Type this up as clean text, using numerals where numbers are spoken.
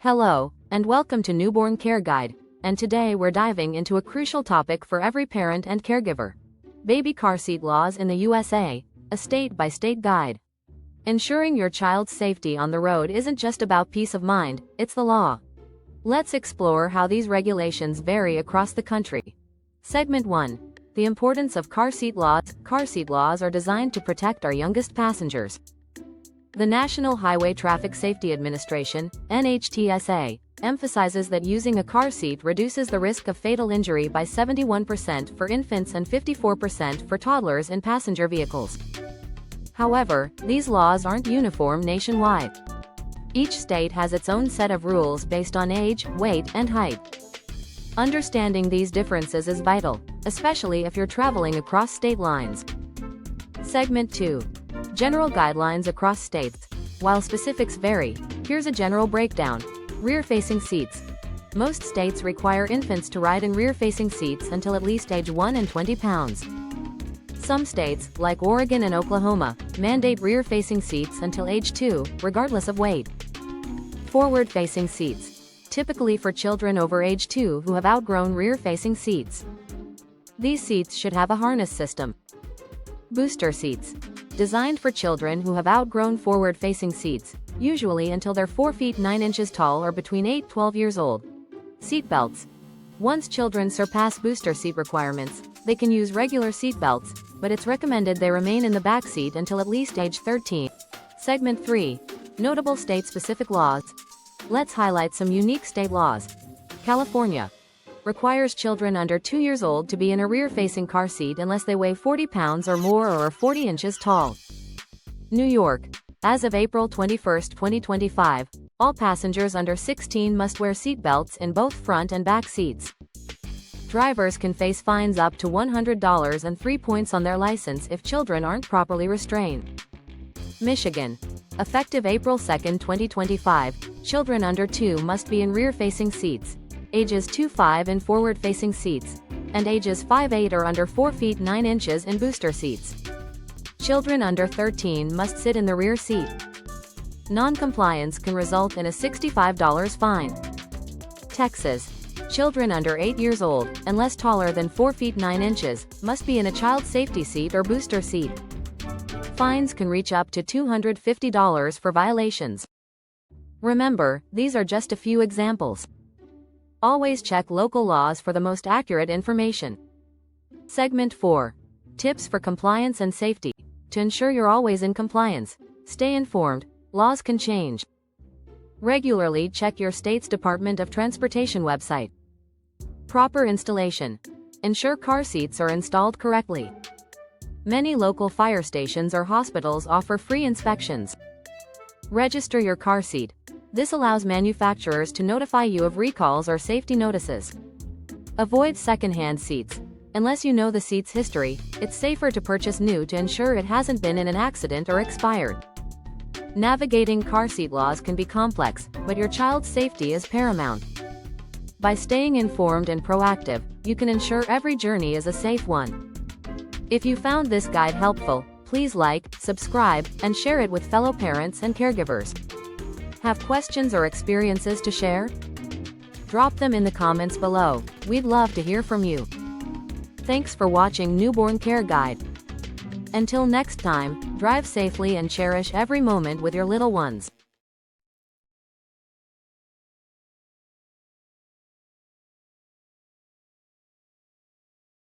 Hello, and welcome to Newborn Care Guide, and today we're diving into a crucial topic for every parent and caregiver. Baby car seat laws in the USA, a state-by-state guide. Ensuring your child's safety on the road isn't just about peace of mind, it's the law. Let's explore how these regulations vary across the country. Segment 1. The importance of car seat laws. Car seat laws are designed to protect our youngest passengers. The National Highway Traffic Safety Administration, NHTSA, emphasizes that using a car seat reduces the risk of fatal injury by 71% for infants and 54% for toddlers in passenger vehicles. However, these laws aren't uniform nationwide. Each state has its own set of rules based on age, weight, and height. Understanding these differences is vital, especially if you're traveling across state lines. Segment 2. General guidelines across states. While specifics vary, here's a general breakdown. Rear-facing seats. Most states require infants to ride in rear-facing seats until at least age 1 and 20 pounds. Some states, like Oregon and Oklahoma, mandate rear-facing seats until age 2, regardless of weight. Forward-facing seats. Typically for children over age 2 who have outgrown rear-facing seats. These seats should have a harness system. Booster seats. Designed for children who have outgrown forward-facing seats, usually until they're 4 feet 9 inches tall or between 8-12 years old. Seat belts. Once children surpass booster seat requirements, they can use regular seat belts, but it's recommended they remain in the back seat until at least age 13. Segment 3. Notable state-specific laws. Let's highlight some unique state laws. California requires children under 2 years old to be in a rear-facing car seat unless they weigh 40 pounds or more or are 40 inches tall. New York. As of April 21, 2025, all passengers under 16 must wear seat belts in both front and back seats. Drivers can face fines up to $100 and 3 points on their license if children aren't properly restrained. Michigan. Effective April 2, 2025, children under 2 must be in rear-facing seats, ages 2-5 in forward-facing seats, and ages 5-8 or under 4 feet 9 inches in booster seats. Children under 13 must sit in the rear seat. Non-compliance can result in a $65 fine. Texas. Children under 8 years old, and less taller than 4 feet 9 inches, must be in a child safety seat or booster seat. Fines can reach up to $250 for violations. Remember, these are just a few examples. Always check local laws for the most accurate information. Segment 4. Tips for compliance and safety. To ensure you're always in compliance, stay informed. Laws can change. Regularly check your state's Department of Transportation website. Proper installation. Ensure car seats are installed correctly. Many local fire stations or hospitals offer free inspections. Register your car seat. This allows manufacturers to notify you of recalls or safety notices. Avoid second-hand seats. Unless you know the seat's history, it's safer to purchase new to ensure it hasn't been in an accident or expired. Navigating car seat laws can be complex, but your child's safety is paramount. By staying informed and proactive, you can ensure every journey is a safe one. If you found this guide helpful, please like, subscribe, and share it with fellow parents and caregivers. Have questions or experiences to share? Drop them in the comments below. We'd love to hear from you. Thanks for watching Newborn Care Guide. Until next time, drive safely and cherish every moment with your little ones.